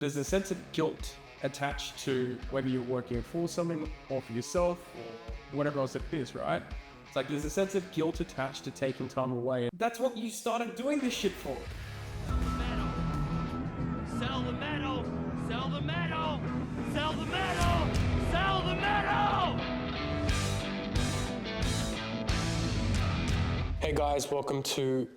There's a sense of guilt attached to whether you're working for someone or for yourself or whatever else it is, right? It's like there's a sense of guilt attached to taking time away. That's what you started doing this shit for. Sell the metal! Sell the metal! Sell the metal! Sell the metal! Hey guys, welcome to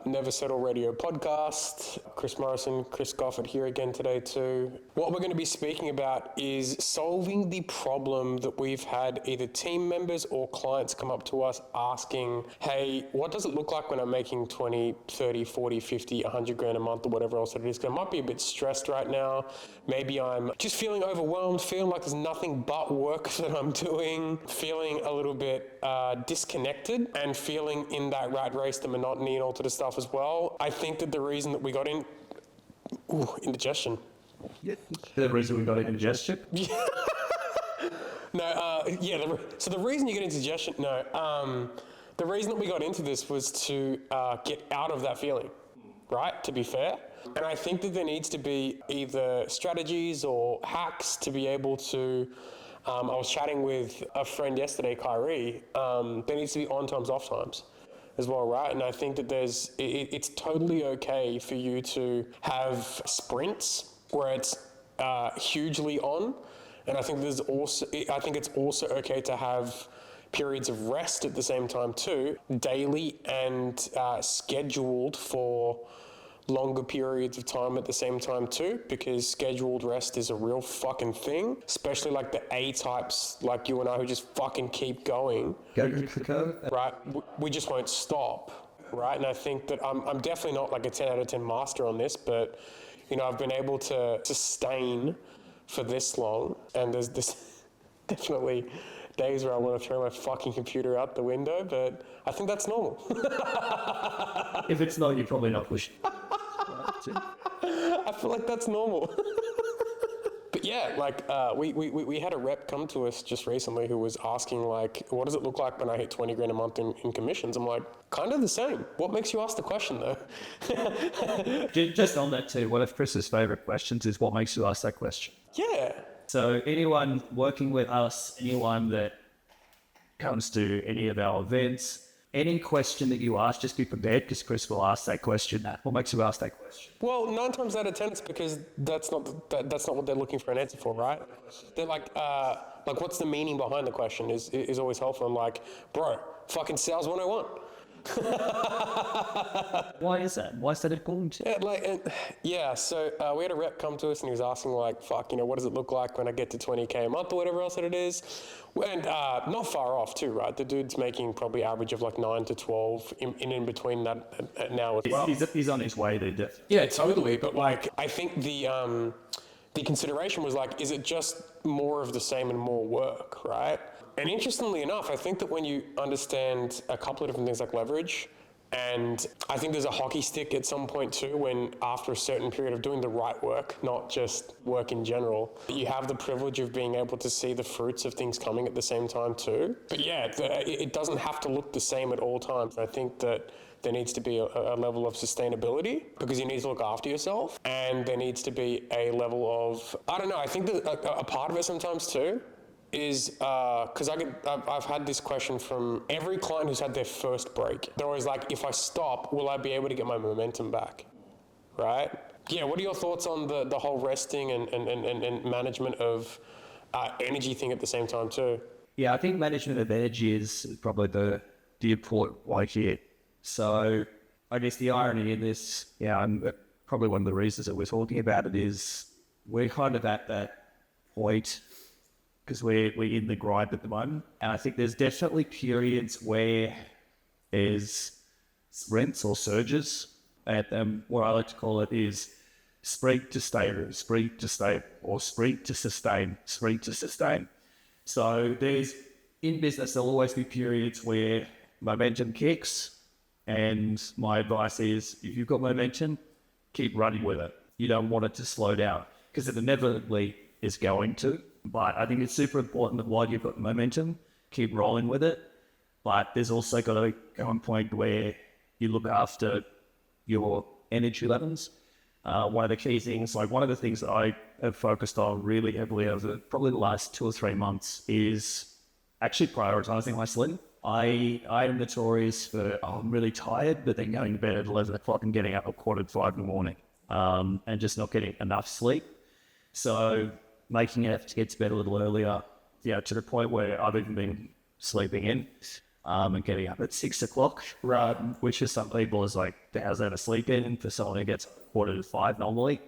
Never Settle Radio podcast. Chris Morrison, Chris Gofford here again today too. What we're going to be speaking about is solving the problem that we've had either team members or clients come up to us asking, hey, what does it look like when I'm making 20, 30, 40, 50, 100 grand a month or whatever else it is? Because I might be a bit stressed right now. Maybe I'm just feeling overwhelmed, feeling like there's nothing but work that I'm doing, feeling a little bit disconnected and feeling in that rat race, the monotony and all to the stuff as well. I think that the reason that we got indigestion. Yeah, the reason we got indigestion? So the reason you get indigestion, the reason that we got into this was to get out of that feeling, right? To be fair. And I think that there needs to be either strategies or hacks to be able to, I was chatting with a friend yesterday, Kyrie, there needs to be on times, off times as well, right? And I think that it's totally okay for you to have sprints where it's hugely on. And I think it's also okay to have periods of rest at the same time too, daily and scheduled for longer periods of time at the same time too, because scheduled rest is a real fucking thing, especially like the A types like you and I who just fucking keep going. Right? We just won't stop, right? And I think that I'm definitely not like a 10 out of 10 master on this, but you know, I've been able to sustain for this long, and there's this definitely days where I want to throw my fucking computer out the window, but I think that's normal. If it's not, you're probably not pushing. I feel like that's normal. But yeah, like we had a rep come to us just recently who was asking like, what does it look like when I hit 20 grand a month in commissions? I'm like, kind of the same. What makes you ask the question though? Just on that too, one of Chris's favorite questions is what makes you ask that question? Yeah. So anyone working with us, anyone that comes to any of our events, any question that you ask, just be prepared because Chris will ask that question. What makes you ask that question? Well, 9 times out of 10, it's because that's not what they're looking for an answer for, right? They're like what's the meaning behind the question is always helpful. I'm like, bro, fucking sales 101. Why is that? Why is that important? So we had a rep come to us and he was asking like, fuck, you know, what does it look like when I get to 20K a month or whatever else that it is? And not far off too, right? The dude's making probably average of like 9 to 12 in between that now as well. He's on his way there, definitely. Yeah, totally. But like, I think the consideration was like, is it just more of the same and more work, right? And interestingly enough, I think that when you understand a couple of different things like leverage, and I think there's a hockey stick at some point too, when after a certain period of doing the right work, not just work in general, you have the privilege of being able to see the fruits of things coming at the same time too. But yeah, it doesn't have to look the same at all times. I think that there needs to be a level of sustainability because you need to look after yourself, and there needs to be a level of, I don't know, I think that a part of it sometimes too is because I've had this question from every client who's had their first break. They're always like, if I stop, will I be able to get my momentum back, right? Yeah, what are your thoughts on the whole resting and management of energy thing at the same time too? Yeah, I think management of energy is probably the important one here. So I guess the irony in this, and probably one of the reasons that we're talking about it is we're kind of at that point because we're in the grind at the moment. And I think there's definitely periods where there's sprints or surges. And what I like to call it is sprint to stable, sprint to stable, or sprint to sustain, sprint to sustain. So in business, there'll always be periods where momentum kicks. And my advice is, if you've got momentum, keep running with it. You don't want it to slow down because it inevitably is going to. But I think it's super important that while you've got momentum, keep rolling with it. But there's also got to come a point where you look after your energy levels one of the key things, like one of the things that I have focused on really heavily over probably the last 2 or 3 months is actually prioritizing my sleep. I am notorious for, I'm really tired, but then going to bed at 11 o'clock and getting up at 4:45 in the morning, and just not getting enough sleep. So making an effort to get to bed a little earlier, to the point where I've even been sleeping in, and getting up at 6 o'clock, right? Which for some people is like the hours out of sleep in. For someone who gets 4:45 normally,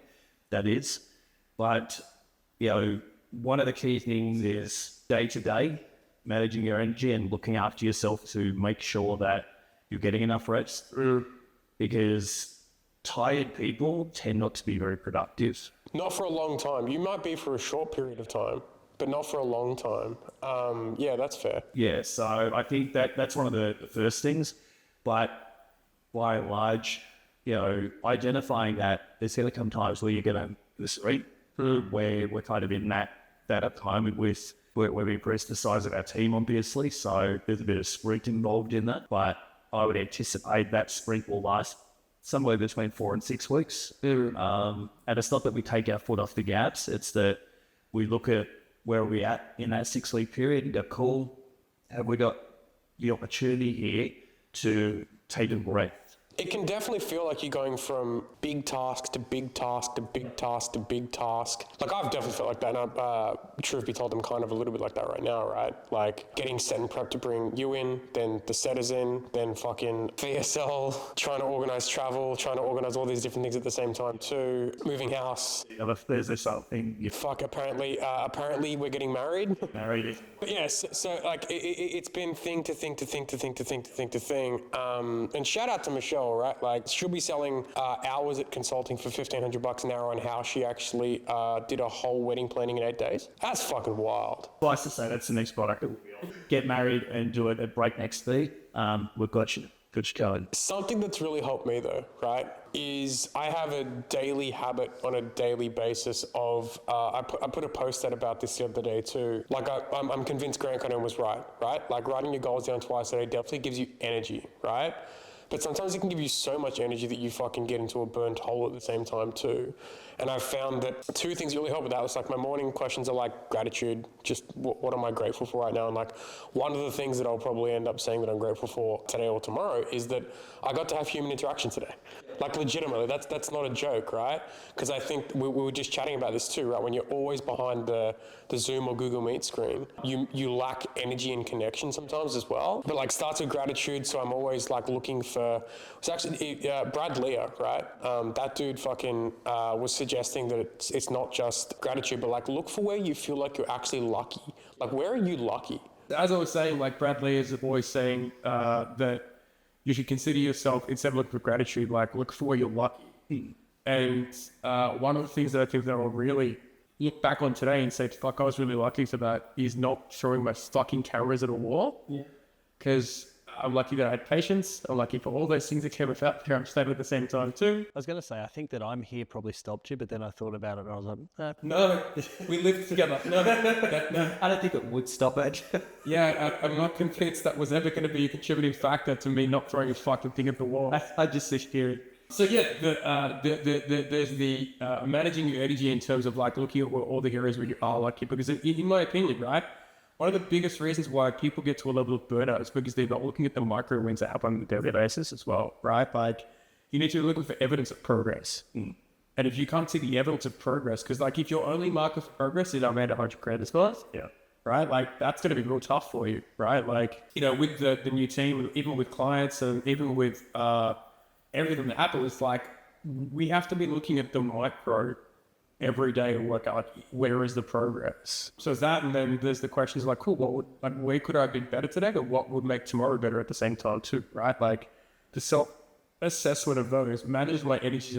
that is. But, one of the key things is day to day, managing your energy and looking after yourself to make sure that you're getting enough rest. Because tired people tend not to be very productive. Not for a long time. You might be for a short period of time, but not for a long time. Yeah, that's fair. Yeah, so I think that's one of the first things. But by and large, identifying that there's going to come times where you're going to sleep, where we're kind of in that at the moment with where we increased the size of our team, obviously. So there's a bit of sprint involved in that. But I would anticipate that sprint will last somewhere between 4 and 6 weeks. And it's not that we take our foot off the gas. It's that we look at where we're at in that 6-week period and go, cool, have we got the opportunity here to take a breath? It can definitely feel like you're going from big task to big task to big task to big task. Like, I've definitely felt like that. And truth be told, I'm kind of a little bit like that right now, right? Like, getting set and prep to bring you in, then the setters in, then fucking VSL, trying to organize travel, trying to organize all these different things at the same time too. Moving house. There's this other thing. Apparently we're getting married. Married. But yes, so like, it's been thing to thing to thing to thing to thing to thing to thing. And shout out to Michelle, right? Like, she'll be selling hours at consulting for $1,500 an hour on how she actually did a whole wedding planning in 8 days. That's fucking wild. Suffice to say, that's the next product that we'll be on. Get married and do it at breakneck speed. We've got you going. Something that's really helped me though, right, is I have a daily habit on a daily basis of, I put a post out about this the other day too. Like, I'm convinced Grant Cardone was right? Like, writing your goals down twice a day definitely gives you energy, right? But sometimes it can give you so much energy that you fucking get into a burnt hole at the same time too. And I've found that 2 things really help with that. It's like, my morning questions are like gratitude, just what am I grateful for right now? And like, one of the things that I'll probably end up saying that I'm grateful for today or tomorrow is that I got to have human interaction today. Like, legitimately, that's not a joke, right? Because I think we were just chatting about this too, right? When you're always behind the Zoom or Google Meet screen, you lack energy and connection sometimes as well. But like, starts with gratitude, so I'm always like looking for, it's actually Brad Lear, right? That dude fucking was suggesting that it's not just gratitude, but like, look for where you feel like you're actually lucky. Like, where are you lucky? As I was saying, like, Brad Lee is always saying that you should consider yourself, instead of looking for gratitude, like, look for where you're lucky. And one of the things that I think that I'll really look back on today and say, fuck, I was really lucky for that, is not showing my fucking cameras at a wall. Because I'm lucky that I had patience. I'm lucky for all those things that came about there. I'm stable at the same time too. I was going to say, I think that I'm here probably stopped you, but then I thought about it and I was like, No, we lived together. No. I don't think it would stop it. Yeah, I'm not convinced that was ever going to be a contributing factor to me not throwing a fucking thing at the wall. I just sit here. So yeah, there's the managing your energy in terms of like looking at all the areas where you are lucky, because in my opinion, right, one of the biggest reasons why people get to a level of burnout is because they're not looking at the micro wins that happen on a daily basis as well, right? Like, you need to be looking for evidence of progress. And if you can't see the evidence of progress, because like, if your only marker for progress is I made 100 grand this month, right? Like, that's going to be real tough for you, right? Like, with the new team, even with clients and even with everything that happens, like, we have to be looking at the micro every day and work out where is the progress. So that, and then there's the questions like, cool, where could I have been better today, but what would make tomorrow better at the same time too, right? Like, the self-assessment of those manages my energies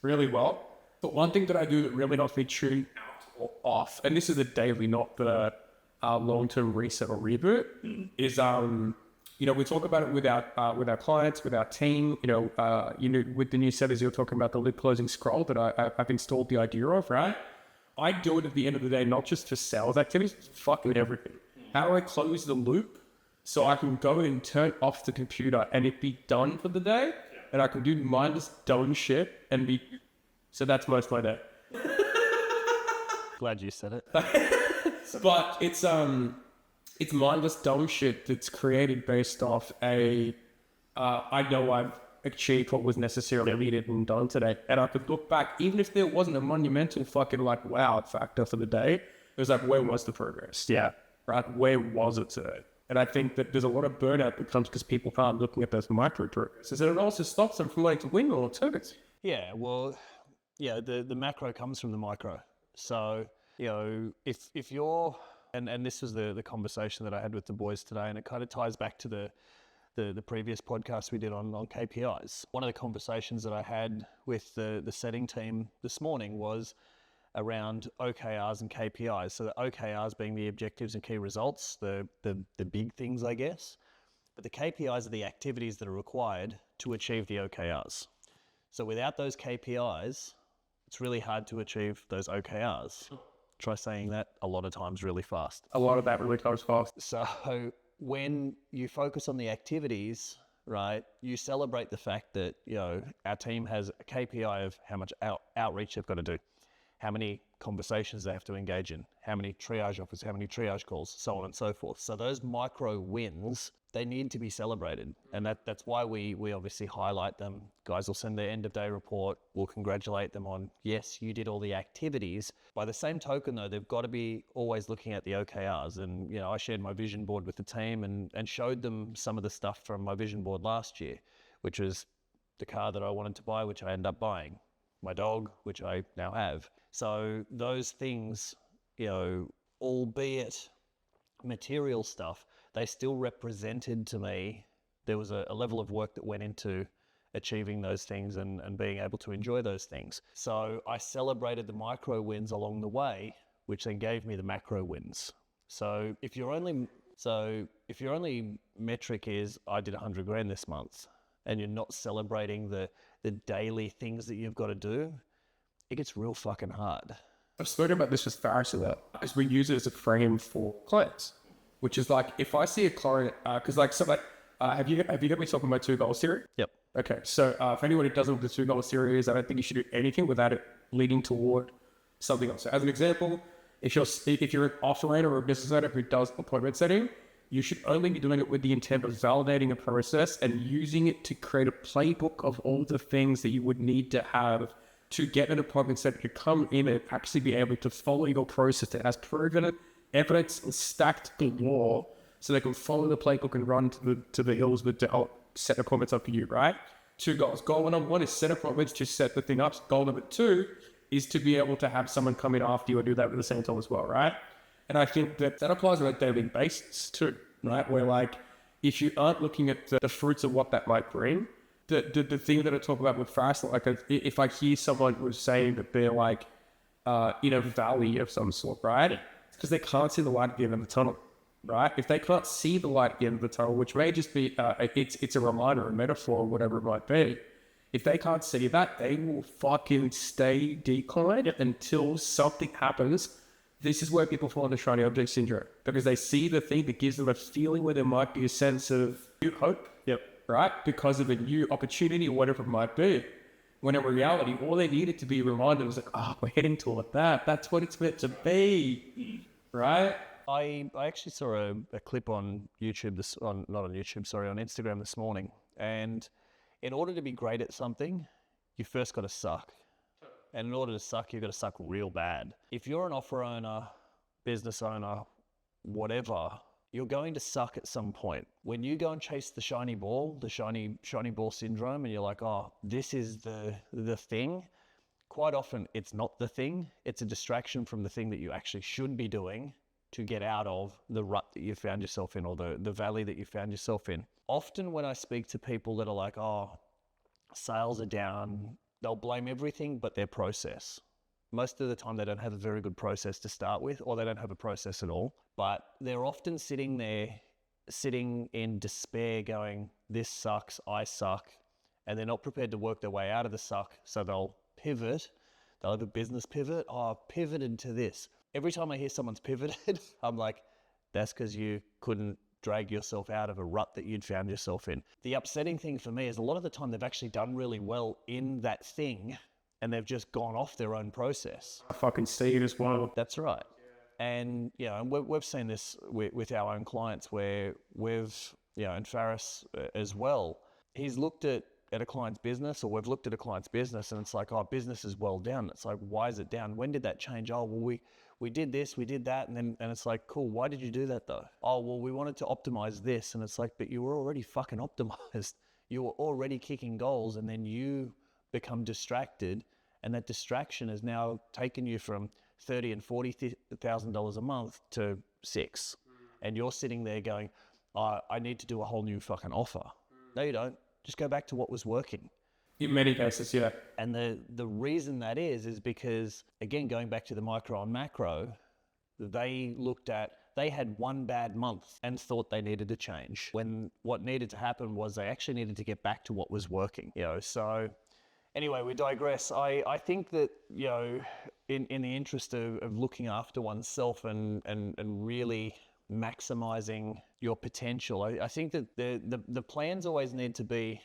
really well. But one thing that I do that really helps me tune out or off, and this is a daily, not the long-term reset or reboot, is we talk about it with our clients, with our team. With the new setters, you're talking about the lid closing scroll that I've installed the idea of, right? I do it at the end of the day, not just for sales activities, fucking everything. How do I close the loop so I can go and turn off the computer and it be done for the day? and I can do mindless dumb shit and be. So that's most of my day. Glad you said it. But it's mindless dumb shit that's created based off I know I've achieved what was necessarily needed and done today, and I could look back, even if there wasn't a monumental fucking like wow factor for the day. It was like, where was the progress? Yeah. Right, where was it today? And I think that there's a lot of burnout that comes because people aren't looking at those micro progresses, and it also stops them from wanting to win or targets. Yeah, well, yeah, the macro comes from the micro. So, you know, if you're, and this was the conversation that I had with the boys today, and it kind of ties back to the previous podcast we did on KPIs. One of the conversations that I had with the setting team this morning was around OKRs and KPIs. So the OKRs being the objectives and key results, the big things, I guess. But the KPIs are the activities that are required to achieve the OKRs. So without those KPIs, it's really hard to achieve those OKRs. Try saying that a lot of times really fast. A lot of that really comes fast. So when you focus on the activities, right, you celebrate the fact that, you know, our team has a KPI of how much outreach they've got to do, how many conversations they have to engage in, how many triage offers, how many triage calls, so on and so forth. So those micro wins, they need to be celebrated. And that's why we obviously highlight them. Guys will send their end of day report. We'll congratulate them on, yes, you did all the activities. By the same token though, they've got to be always looking at the OKRs. And, you know, I shared my vision board with the team and showed them some of the stuff from my vision board last year, which was the car that I wanted to buy, which I ended up buying, my dog, which I now have. So those things, you know, albeit material stuff, they still represented to me, there was a level of work that went into achieving those things and being able to enjoy those things. So I celebrated the micro wins along the way, which then gave me the macro wins. So if your only metric is I did 100 grand this month, and you're not celebrating the daily things that you've got to do, it gets real fucking hard. I've spoken about this with Faris a lot, because we use it as a frame for clients, which is like, if I see a client, because like, so like, have you heard me talking about 2-goal theory? Yep. Okay, so for anyone who doesn't know what the 2-goal theory is, I don't think you should do anything without it leading toward something else. So as an example, if you're an operator or a business owner who does appointment setting, you should only be doing it with the intent of validating a process and using it to create a playbook of all the things that you would need to have to get an appointment set to come in and actually be able to follow your process that has proven evidence and stacked galore, so they can follow the playbook and run to the hills to help set appointments up for you, right? 2 goals. Goal number 1 is set appointments to set the thing up. Goal number 2 is to be able to have someone come in after you and do that at the same time as well, right? And I think that applies on a daily basis too, right? Where like, if you aren't looking at the fruits of what that might bring, the thing that I talk about with fast, like if I hear someone who's saying that they're like in a valley of some sort, right? It's because they can't see the light at the end of the tunnel, right? If they can't see the light at the end of the tunnel, which may just be, it's a reminder, a metaphor, whatever it might be. If they can't see that, they will fucking stay declined until something happens. This is where people fall into shiny object syndrome, because they see the thing that gives them a feeling where there might be a sense of new hope. Yep. Right? Because of a new opportunity or whatever it might be. When in reality, all they needed to be reminded was like, oh, we're heading toward that. That's what it's meant to be. Right? I actually saw a clip on YouTube, on Instagram this morning. And in order to be great at something, you first got to suck. And in order to suck, you've got to suck real bad. If you're an offer owner, business owner, whatever, you're going to suck at some point. When you go and chase the shiny ball, the shiny ball syndrome, and you're like, oh, this is the thing, quite often it's not the thing. It's a distraction from the thing that you actually should be doing to get out of the rut that you found yourself in, or the valley that you found yourself in. Often when I speak to people that are like, oh, sales are down, they'll blame everything but their process. Most of the time they don't have a very good process to start with, or they don't have a process at all. But they're often sitting in despair going, this sucks, I suck. And they're not prepared to work their way out of the suck. So they'll pivot. They'll have a business pivot. Oh, I've pivoted to this. Every time I hear someone's pivoted, I'm like, that's because you couldn't drag yourself out of a rut that you'd found yourself in. The upsetting thing for me is a lot of the time they've actually done really well in that thing and they've just gone off their own process. I fucking see it as well. That's right. And, you know, and we've seen this with our own clients where we've, you know, and Faris as well, he's looked at a client's business, or we've looked at a client's business and it's like, oh, business is well down. It's like, why is it down? When did that change? Oh, well, we did this, we did that. And it's like, cool, why did you do that though? Oh, well, we wanted to optimize this. And it's like, but you were already fucking optimized. You were already kicking goals, and then you become distracted. And that distraction has now taken you from $30,000 and $40,000 a month to $6,000. And you're sitting there going, I need to do a whole new fucking offer. No, you don't. Just go back to what was working. In many cases, yeah. And the reason that is because, again, going back to the micro and macro, they had one bad month and thought they needed to change, when what needed to happen was they actually needed to get back to what was working. You know, so anyway, we digress. I think that, you know, in the interest of looking after oneself and really maximizing your potential, I think that the plans always need to be,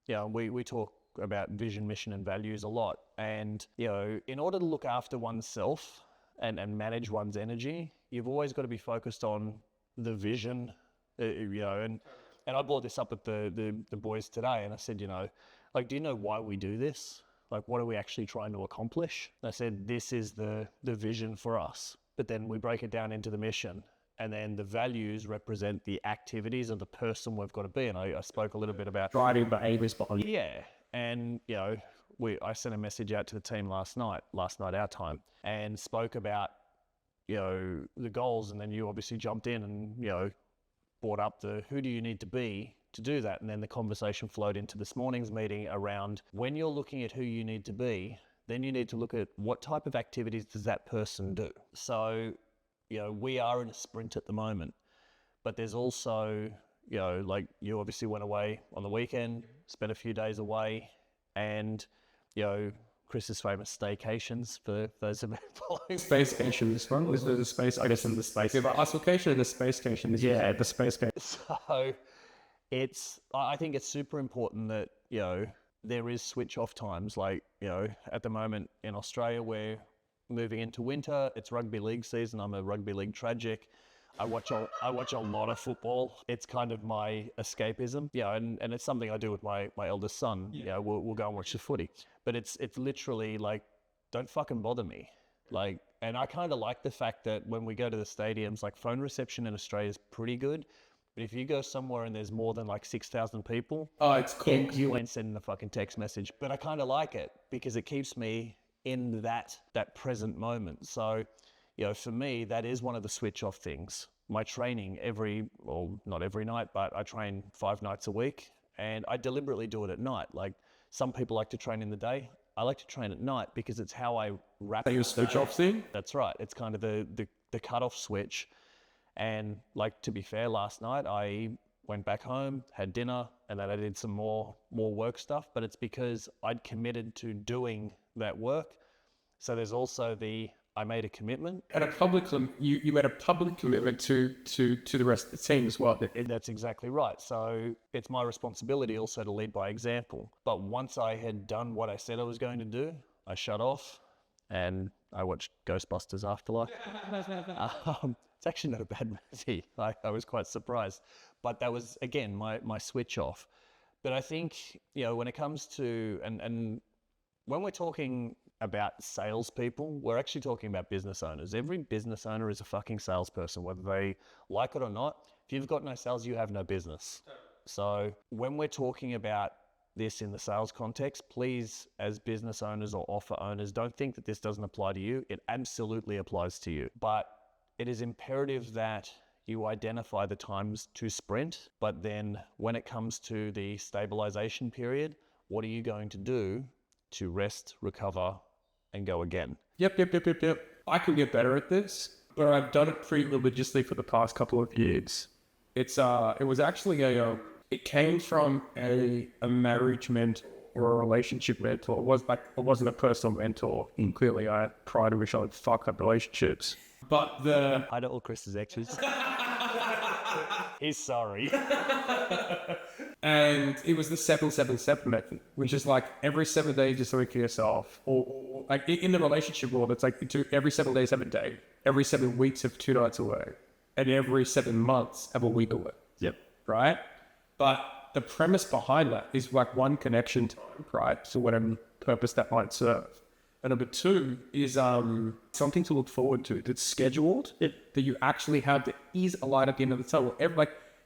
you know, we talk about vision, mission, and values a lot. And, you know, in order to look after oneself and manage one's energy, you've always got to be focused on the vision, you know, and I brought this up with the boys today, and I said, you know, like, do you know why we do this? Like, what are we actually trying to accomplish? And I said, this is the vision for us. But then we break it down into the mission. And then the values represent the activities of the person we've got to be. And I spoke a little bit about Driving behaviors behind. Yeah. And, you know, I sent a message out to the team last night our time, and spoke about, you know, the goals. And then you obviously jumped in and, you know, brought up who do you need to be to do that? And then the conversation flowed into this morning's meeting around, when you're looking at who you need to be, then you need to look at what type of activities does that person do? So, you know, we are in a sprint at the moment, but there's also, you know, like, you obviously went away on the weekend, spent a few days away, and, you know, Chris's famous staycations, for those of you following. Spacecation, this one was the space, I guess, in the space. Yeah, but isolation and the space station is, yeah, the space station. So I think it's super important that, you know, there is switch off times. Like, you know, at the moment in Australia, we're moving into winter. It's rugby league season. I'm a rugby league tragic. I watch a lot of football. It's kind of my escapism. Yeah, and it's something I do with my eldest son. Yeah, we'll go and watch the footy. But it's literally like, don't fucking bother me. Like, and I kind of like the fact that when we go to the stadiums, like, phone reception in Australia is pretty good. But if you go somewhere and there's more than like 6,000 people, oh, it's cool. You ain't sending a fucking text message. But I kind of like it because it keeps me in that present moment. So, you know, for me, that is one of the switch off things. My training not every night, but I train 5 nights a week, and I deliberately do it at night. Like, some people like to train in the day. I like to train at night because it's how I wrap. Your switch off thing? That's right. It's kind of the cut-off switch. And, like, to be fair, last night I went back home, had dinner, and then I did some more work stuff. But it's because I'd committed to doing that work. So there's also I made a commitment. And you made a public commitment to the rest of the team as well. That's exactly right. So it's my responsibility also to lead by example. But once I had done what I said I was going to do, I shut off and I watched Ghostbusters Afterlife. It's actually not a bad movie. I was quite surprised. But that was, again, my switch off. But I think, you know, when it comes to, and when we're talking about salespeople, we're actually talking about business owners. Every business owner is a fucking salesperson, whether they like it or not. If you've got no sales, you have no business. So when we're talking about this in the sales context, please, as business owners or offer owners, don't think that this doesn't apply to you. It absolutely applies to you. But it is imperative that you identify the times to sprint, but then when it comes to the stabilization period, what are you going to do to rest, recover, and go again? Yep. I can get better at this, but I've done it pretty religiously for the past couple of years. It was actually it came from a marriage mentor or a relationship mentor. It wasn't a personal mentor. And clearly, I had pride in which I would fuck up relationships. But I don't all Chris's exes. He's sorry. And it was the 7-7-7 method, which is like every 7 days just something for yourself, or like in the relationship world, it's like every 7 days have a day, every 7 weeks have 2 nights away, and every 7 months have a week away. Yep. Right? But the premise behind that is like one, connection time, right? So whatever purpose that might serve. And number 2 is something to look forward to that's scheduled, that you actually have, that is a light at the end of the tunnel.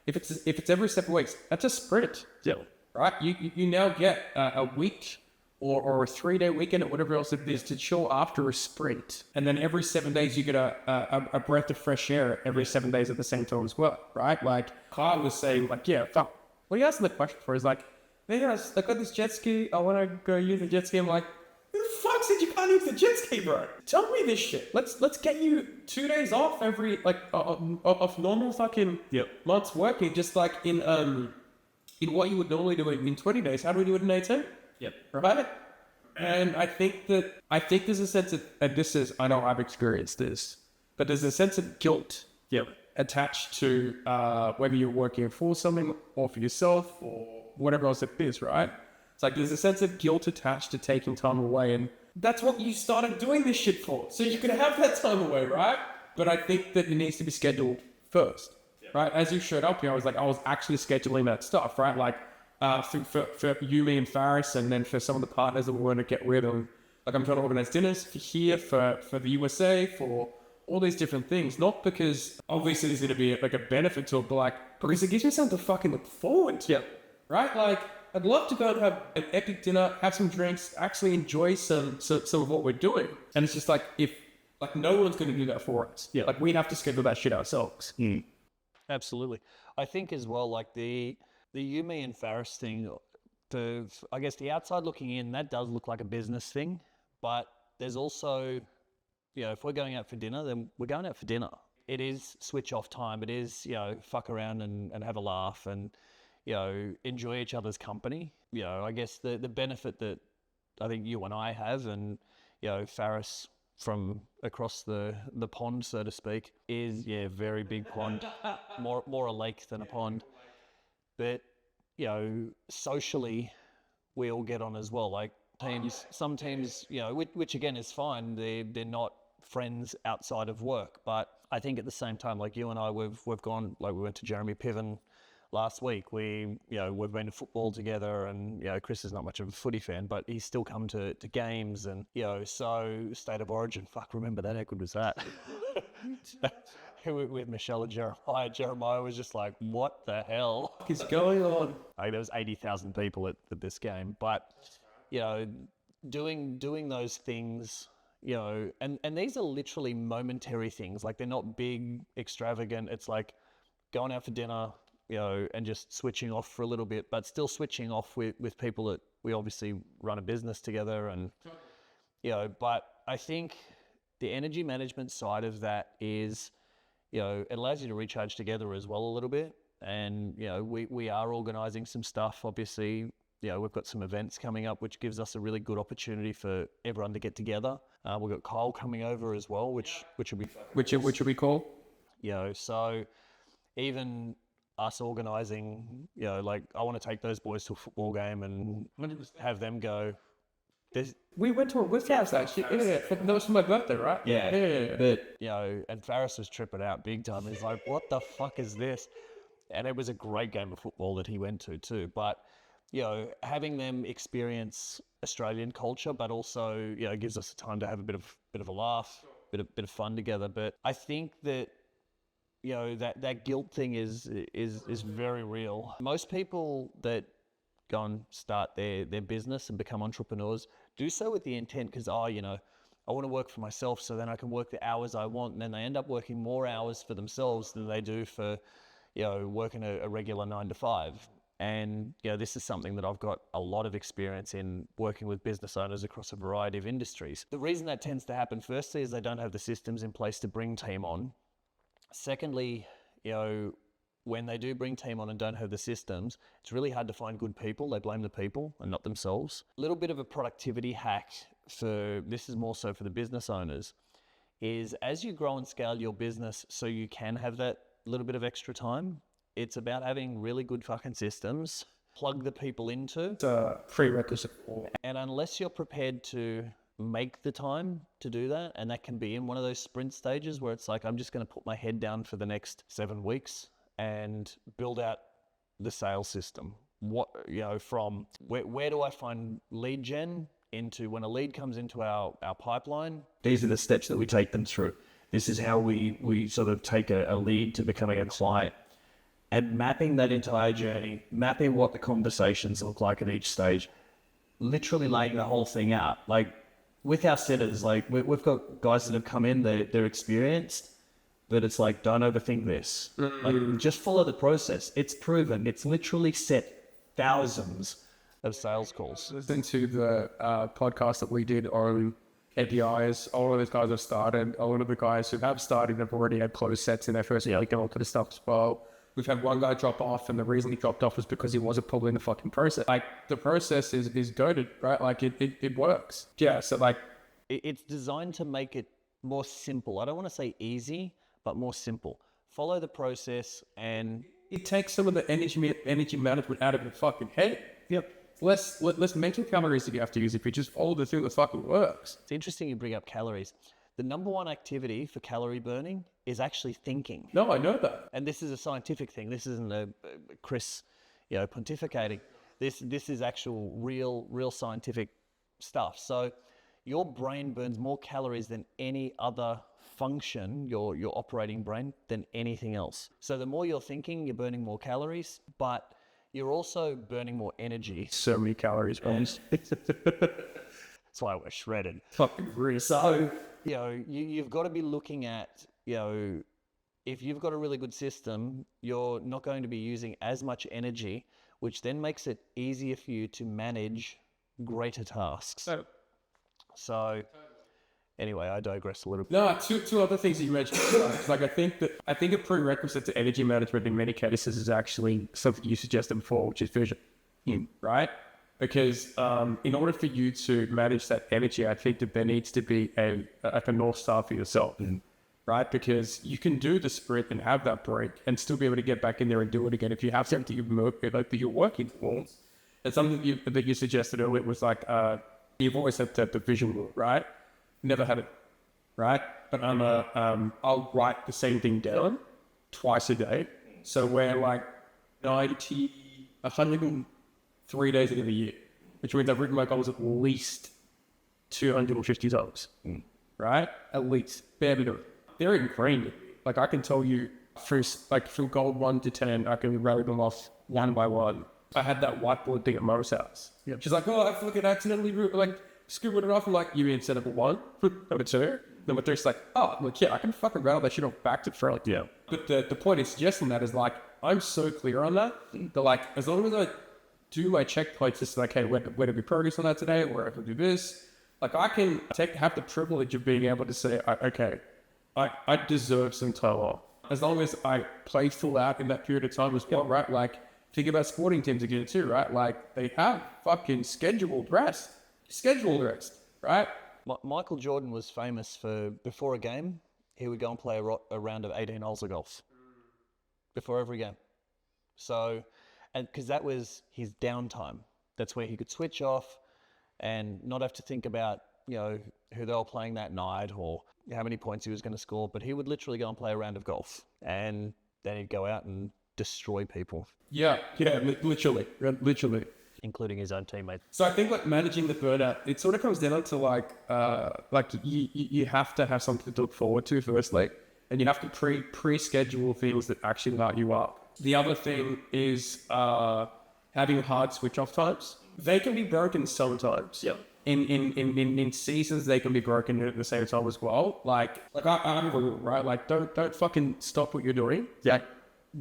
If it's every 7 weeks, that's a sprint. Yeah. Right? You now get a week or a 3-day weekend or whatever else it is to chill after a sprint. And then every 7 days you get a breath of fresh air every 7 days at the same time as well. Right? Like Kyle was saying, like, yeah, fuck. What he asked the question for is like, hey guys, I got this jet ski. I want to go use the jet ski. I'm like, who the fuck said you can't use the jet ski, bro? Tell me this shit. Let's get you 2 days off every of normal fucking months working, just like in what you would normally do in 20 days. How do we do it in 18? Yep. Right? And I think there's a sense of, and this is, I know I've experienced this, but there's a sense of guilt attached to whether you're working for someone or for yourself or whatever else it is, right? It's like there's a sense of guilt attached to taking time away, and that's what you started doing this shit for, so you could have that time away, right? But I think that it needs to be scheduled first, right? As you showed up here, I was actually scheduling that stuff, right? Like for you, me, and Faris, and then for some of the partners that we want to get rid of. Like I'm trying to organize dinners for here, for the USA, for all these different things. Not because obviously there's going to be like a benefit to it, but like because it gives me something to fucking look forward to, right? Like I'd love to go and have an epic dinner, have some drinks, actually enjoy some of what we're doing. And it's just like, if like no one's going to do that for us. Like we have to schedule that shit ourselves. Absolutely. I think as well, like the you, me, and Faris thing, I guess the outside looking in, that does look like a business thing. But there's also, if we're going out for dinner, then we're going out for dinner. It is switch off time. It is, fuck around and have a laugh and, enjoy each other's company. I guess the benefit that I think you and I have, and, Faris from across the pond, so to speak, is, very big pond, more a lake than a pond. But, socially, we all get on as well. Like some teams, which again is fine. They're not friends outside of work. But I think at the same time, like you and I, we've gone, like we went to Jeremy Piven last week. We've been to football together, and Chris is not much of a footy fan, but he's still come to games, and so State of Origin, fuck, remember that? How good was that? With Michelle and Jeremiah. Jeremiah was just like, what the hell is going on? Like, there was 80,000 people at this game, but doing those things, and these are literally momentary things. Like, they're not big, extravagant. It's like going out for dinner, and just switching off for a little bit, but still switching off with people that we obviously run a business together. And, but I think the energy management side of that is, it allows you to recharge together as well a little bit. And, we are organising some stuff, obviously. We've got some events coming up, which gives us a really good opportunity for everyone to get together. We've got Kyle coming over as well, which will be... Which will be cool. So even us organising, like I want to take those boys to a football game and have them go... We went to a with house actually. Yeah, that was for my birthday, right? Yeah. But and Faris was tripping out big time. He's like, "What the fuck is this?" And it was a great game of football that he went to too. But having them experience Australian culture, but also gives us a time to have a bit of a laugh, bit of fun together. But I think that that guilt thing is very real. Most people that go and start their business and become entrepreneurs do so with the intent because, I want to work for myself so then I can work the hours I want. And then they end up working more hours for themselves than they do for, working a regular 9 to 5. And, this is something that I've got a lot of experience in working with business owners across a variety of industries. The reason that tends to happen, firstly, is they don't have the systems in place to bring team on. Secondly, when they do bring team on and don't have the systems, it's really hard to find good people. They blame the people and not themselves. A little bit of a productivity hack this is more so for the business owners, is as you grow and scale your business so you can have that little bit of extra time, It's about having really good fucking systems, plug the people into, It's a prerequisite for and unless you're prepared to make the time to do that, and that can be in one of those sprint stages where it's like, I'm just going to put my head down for the next 7 weeks and build out the sales system. What, from where do I find lead gen into when a lead comes into our pipeline? These are the steps that we take them through. This is how we sort of take a lead to becoming a client, and mapping that entire journey, mapping what the conversations look like at each stage, literally laying the whole thing out. Like with our setters, like we've got guys that have come in, they're experienced, but it's like, don't overthink this. Like, just follow the process. It's proven. It's literally set thousands Of sales calls. listening to the podcast that we did on KPIs. A lot of those guys have started. A lot of the guys who have started have already had closed sets in their first year. Like, all kind of stuff as well. We've had one guy drop off, and the reason he dropped off was because he wasn't probably in the fucking process. Like, the process is goated, right? Like, it works. Yeah, so like... It's designed to make it more simple. I don't want to say easy, but more simple. Follow the process, and It takes some of the energy management out of your fucking head. Yep. Less mental calories that you have to use if you just follow the thing that fucking works. it's interesting you bring up calories. The number one activity for calorie burning is actually thinking. No, I know that. And this is a scientific thing. This isn't a Chris, pontificating. This is actual real scientific stuff. So your brain burns more calories than any other function, your operating brain, than anything else. So the more you're thinking, you're burning more calories, but you're also burning more energy. So many calories, man. That's why we're shredded. Fucking real. So, you've got to be looking at, if you've got a really good system, you're not going to be using as much energy, which then makes it easier for you to manage greater tasks. So anyway, I digress a little bit. No, two other things that you mentioned. Like, I think a prerequisite to energy management in many cases is actually something you suggested before, which is vision, right? Because in order for you to manage that energy, I think that there needs to be a North Star for yourself, right? Because you can do the sprint and have that break and still be able to get back in there and do it again. If you have something that you're working towards, and something that you suggested earlier was like, you've always had the vision board, right? Never had it, right? But I'll write the same thing down twice a day. So we're like 103 days into the year, which means I've written my goals at least 250 times, right? At least, bare minimum. They're ingrained. Like, I can tell you from goal 1 to 10, I can rally them off one by one. I had that whiteboard thing at Mo's house. Yep. She's like, oh, I fucking accidentally scribbled it off. I'm like, you mean set number 1, number 2, number 3. It's like, oh, I'm like, yeah, I can fucking rattle that shit off back to front. Yeah. But the point is suggesting that is like, I'm so clear on that. That like, as long as I do my checkpoints, it's like, hey, where did we progress on that today? Where I can do this? Like, I can have the privilege of being able to say, okay, I deserve some time off. As long as I play full out in that period of time as well, right? Like, think about sporting teams again too, right? Like, they have fucking scheduled rest, right? Michael Jordan was famous for, before a game, he would go and play a round of 18 holes of golf before every game. So, and because that was his downtime. That's where he could switch off and not have to think about, who they were playing that night or how many points he was going to score. But he would literally go and play a round of golf, and then he'd go out and destroy people. Yeah, literally. Including his own teammates. So I think like managing the burnout, it sort of comes down to like you have to have something to look forward to firstly, and you have to pre-schedule things that actually light you up. The other thing is having hard switch off times. They can be broken sometimes. Yeah. In seasons, they can be broken at the same time as well. Like I'm right. Like don't fucking stop what you're doing. Yeah.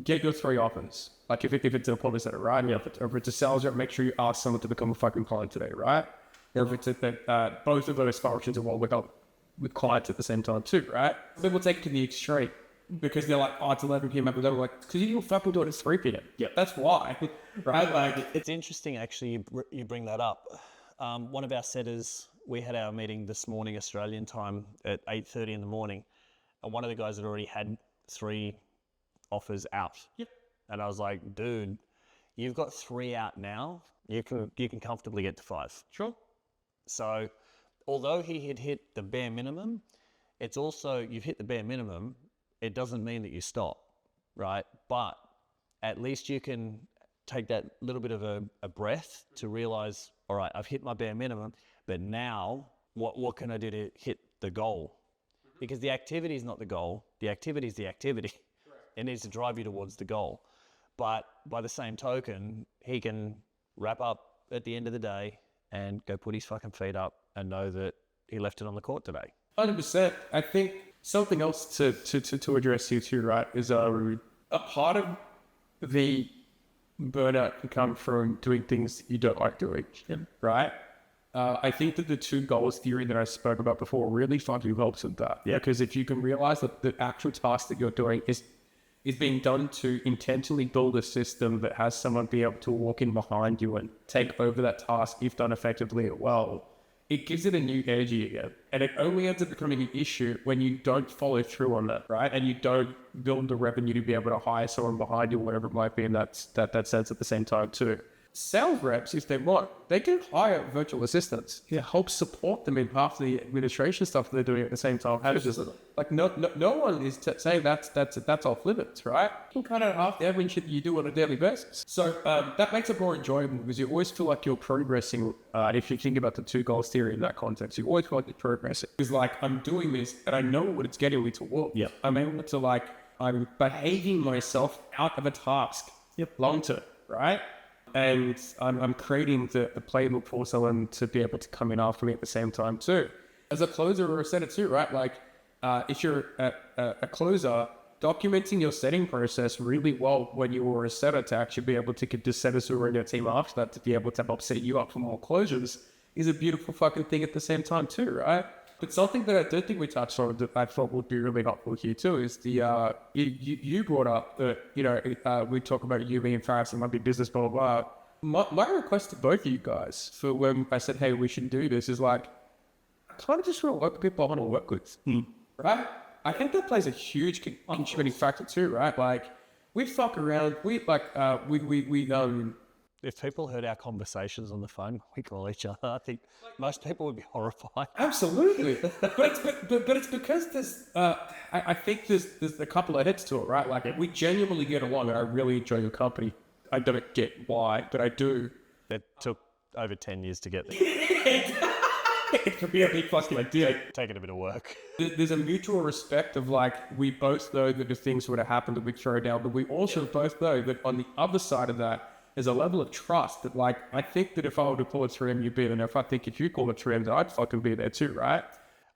Get your 3 offers. Like if it's an appointment center, right? Yeah. If it's a sales rep, make sure you ask someone to become a fucking client today, right? Or if it's both of those functions are with clients at the same time too, right? People take it to the extreme because they're like, oh, it's 11 p.m. But they're like, because you fucking do it at 3 p.m. Yeah, that's why, right? Like it's interesting actually. You bring that up. One of our setters, we had our meeting this morning, Australian time, at 8:30 in the morning, and one of the guys had already had 3 offers out. Yep. And I was like, dude, you've got 3 out now. You can comfortably get to 5. Sure. So although he had hit the bare minimum, it's also, you've hit the bare minimum, it doesn't mean that you stop, right? But at least you can take that little bit of a breath to realize, all right, I've hit my bare minimum, but now what can I do to hit the goal? Because the activity is not the goal. The activity is the activity. It needs to drive you towards the goal. But by the same token, he can wrap up at the end of the day and go put his fucking feet up and know that he left it on the court today. 100%. I think something else to address here too, right, is a part of the burnout can come from doing things you don't like doing, right? I think that the 2 goals theory that I spoke about before really fucking helps with that. Yeah. Because if you can realize that the actual task that you're doing is being done to intentionally build a system that has someone be able to walk in behind you and take over that task if done effectively and well, it gives it a new energy again. And it only ends up becoming an issue when you don't follow through on that, right? And you don't build the revenue to be able to hire someone behind you, whatever it might be in that sense at the same time too. Sales reps, if they want, they can hire virtual assistants to help support them in half the administration stuff they're doing at the same time. Like no one is saying that's off limits, right? You kind of half the admin shit you do on a daily basis. So that makes it more enjoyable because you always feel like you're progressing. If you think about the 2 goals theory in that context, you always feel like you're progressing. It's like I'm doing this and I know what it's getting me towards. Yeah. I'm able to I'm behaving myself out of a task long term, right? And I'm creating the playbook for someone to be able to come in after me at the same time too. As a closer or a setter too, right? Like if you're a closer, documenting your setting process really well when you were a setter to actually be able to get the setters who are in your team after that to be able to help set you up for more closures is a beautiful fucking thing at the same time too, right? But something that I don't think we touched on that I thought would be really helpful here too is the you brought up that we talk about you being fast and might be business blah blah blah. My request to both of you guys for when I said hey we should do this is like I kind of just want to work people on Workload, right? I think that plays a huge contributing factor too, right? Like we fuck around, we If people heard our conversations on the phone, we call each other, I think most people would be horrified. Absolutely, but it's because there's I think there's a couple of heads to it, right? Like we genuinely get along, and I really enjoy your company. I don't get why, but I do. It took over 10 years to get there. It's really fucking idea. Taking a bit of work. There's a mutual respect of like we both know that the things would have happened that we throw down, but we also both know that on the other side of that. There's a level of trust that, like, I think that if I were to pull it through him, you'd be there. And if I think if you call it through him, then I'd fucking be there too, right?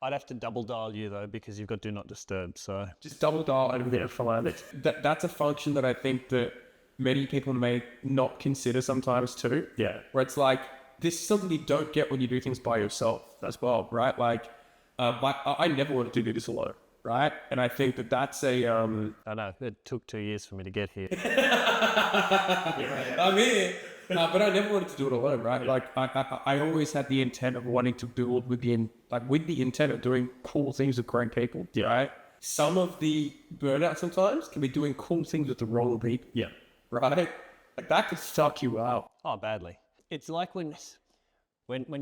I'd have to double dial you, though, because you've got Do Not Disturb, so... Just double dial and there for that's a function that I think that many people may not consider sometimes too. Yeah. Where it's like, this is something you don't get when you do things by yourself as well, right? Like, I never wanted to do this alone, right? And I think that that's a... I know, it took 2 years for me to get here. I'm here, but I never wanted to do it alone, right? Like I always had the intent of wanting to build with the intent of doing cool things with great people, right? Some of the burnout sometimes can be doing cool things with the wrong people, right? Like that could suck you out. Oh, badly. It's like when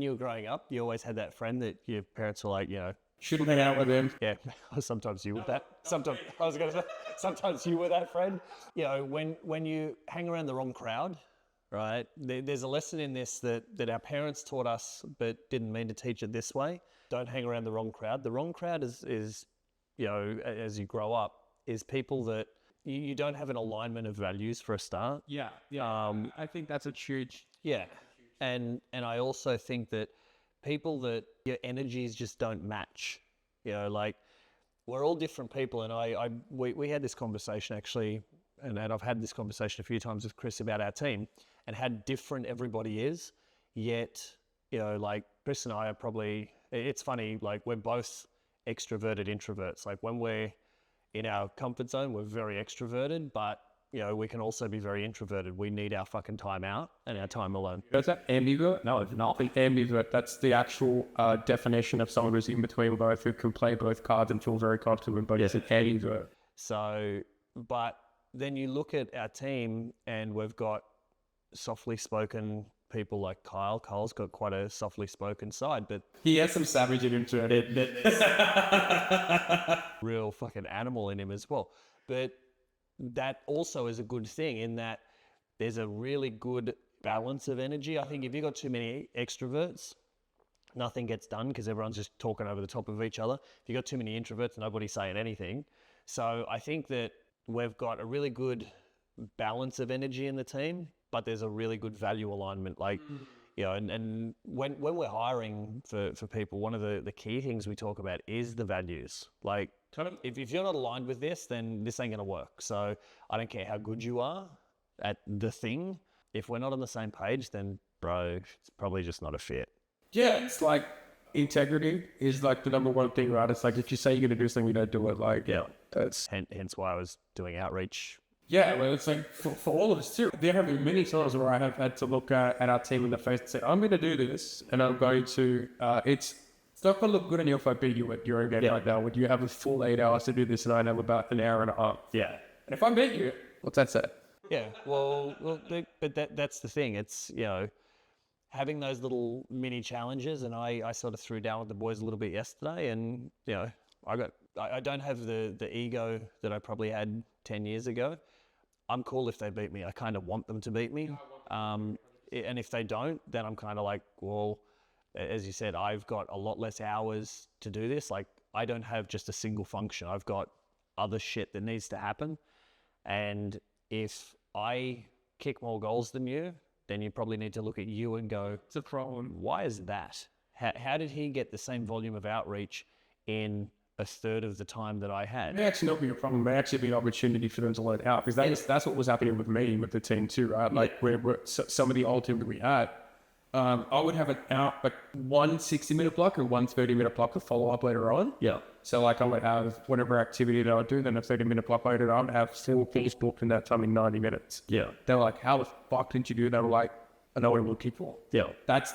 you were growing up, you always had that friend that your parents were like, shouldn't hang out with him. Yeah, sometimes you were that. Sometimes you were that friend. When you hang around the wrong crowd, right? There's a lesson in this that our parents taught us, but didn't mean to teach it this way. Don't hang around the wrong crowd. The wrong crowd is as you grow up, is people that you don't have an alignment of values for a start. Yeah. I think that's a huge. Yeah, and I also think that people that your energies just don't match, like we're all different people. And we had this conversation actually, and I've had this conversation a few times with Chris about our team and how different everybody is. Yet, like Chris and I are probably, it's funny, like we're both extroverted introverts. Like when we're in our comfort zone, we're very extroverted, but we can also be very introverted. We need our fucking time out and our time alone. Is that ambivert? No, it's not. Ambivert, that's the actual definition of someone who's in between both, who can play both cards and feel very comfortable in both. It's an ambivert. So, but then you look at our team and we've got softly spoken people like Kyle. Kyle's got quite a softly spoken side, but He has some savage in him too. real fucking animal in him as well. But that also is a good thing in that there's a really good balance of energy. I think if you've got too many extroverts, nothing gets done because everyone's just talking over the top of each other. If you've got too many introverts, nobody's saying anything. So I think that we've got a really good balance of energy in the team, but there's a really good value alignment. Like, you know, and when we're hiring for people, one of the key things we talk about is the values. Like, if you're not aligned with this, then this ain't going to work. So I don't care how good you are at the thing. If we're not on the same page, then bro, it's probably just not a fit. Yeah, it's like integrity is like the number one thing, right? It's like if you say you're going to do something, you don't do it. Like, Yeah. that's Hence why I was doing outreach. yeah. Well, it's like for all of us too. There have been many times where I have had to look at our team in the face and say, "I'm going to do this, and I'm going to." It's not going to look good on you if I beat you at your own game right now. Would you have a full 8 hours to do this, and I have about an hour and a half? Yeah. And if I beat you, what's that say? Yeah, but that's the thing. It's, you know, having those little mini challenges, and I sort of threw down with the boys a little bit yesterday, and, you know, I don't have the ego that I probably had 10 years ago. I'm cool if they beat me. I kind of want them to beat me. And if they don't, then I'm kind of like, well, as you said, I've got a lot less hours to do this. Like, I don't have just a single function. I've got other shit that needs to happen. And if I kick more goals than you, then you probably need to look at you and go, It's a problem. why is that? How did he get the same volume of outreach in a third of the time that I It had? may actually not be a problem. It may actually be an opportunity for them to learn out, because that's what was happening with me and with the team too, right? Like some of the old team that we had, I would have one 60-minute block and one 30-minute block to follow up later on. Yeah. So like I would have whatever activity that I would do, then a 30-minute block later on, have 4 things booked in that time in 90 minutes. Yeah. They're like, how the fuck didn't you do that? I'm like, I know what I'm looking for. Yeah. That's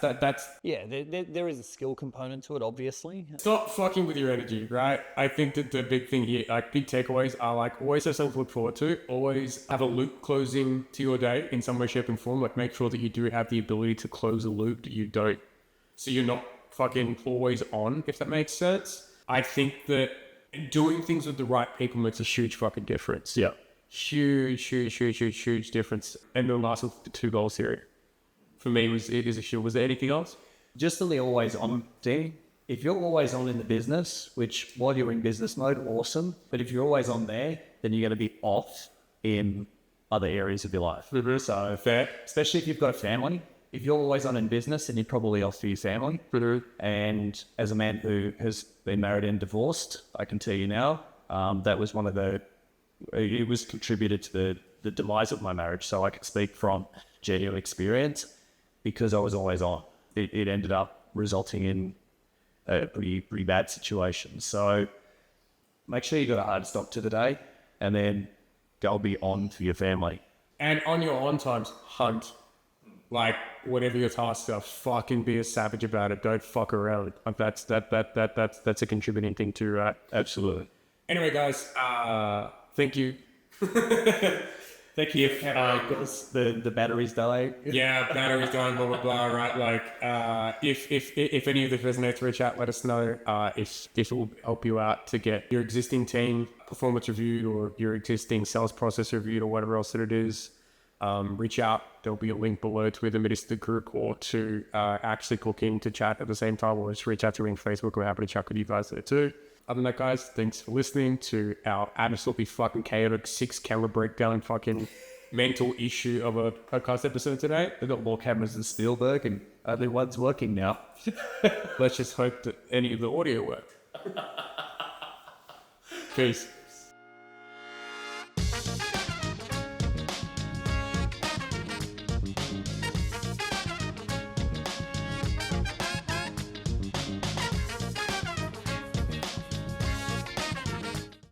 Yeah, there is a skill component to it, obviously. stop fucking with your energy, right? I think that the big thing here, like big takeaways are like always have something to look forward to, always have a loop closing to your day in some way, shape and form. Like make sure that you do have the ability to close a loop that you don't. So you're not fucking always on, if that makes sense. I think that doing things with the right people makes a huge fucking difference. Yeah. Huge difference. And the last of the 2 goals here for me was a huge. Was there anything else? Just on the always on thing, if you're always on in the business, which while you're in business mode, awesome. But if you're always on there, then you're going to be off in other areas of your life. So Fair. especially if you've got a family, if you're always on in business, then you're probably off for your family. And as a man who has been married and divorced, I can tell you now, that was it was contributed to the demise of my marriage. So I can speak from genuine experience because I was always on. It ended up resulting in a pretty bad situation. So make sure you got a hard stop to the day and then go be on for your family. And on your on times, hunt. Like whatever your tasks are, fucking be a savage about it. Don't fuck around. That's a contributing thing too, right? Absolutely. Anyway, guys, thank you. Thank you. The batteries die. Yeah, batteries dying, blah blah blah. Right, like if any of this resonates, reach out, let us know. If it will help you out to get your existing team performance reviewed or your existing sales process reviewed or whatever else that it is. Reach out. There'll be a link below to either meet us at the group or to actually click in to chat at the same time, or just reach out to me on Facebook. We're happy to chat with you guys there too. Other than that, guys, thanks for listening to our absolutely fucking chaotic 6-camera breakdown fucking mental issue of a podcast episode today. They've got more cameras than Spielberg and only one's working now. Let's just hope that any of the audio work. Peace.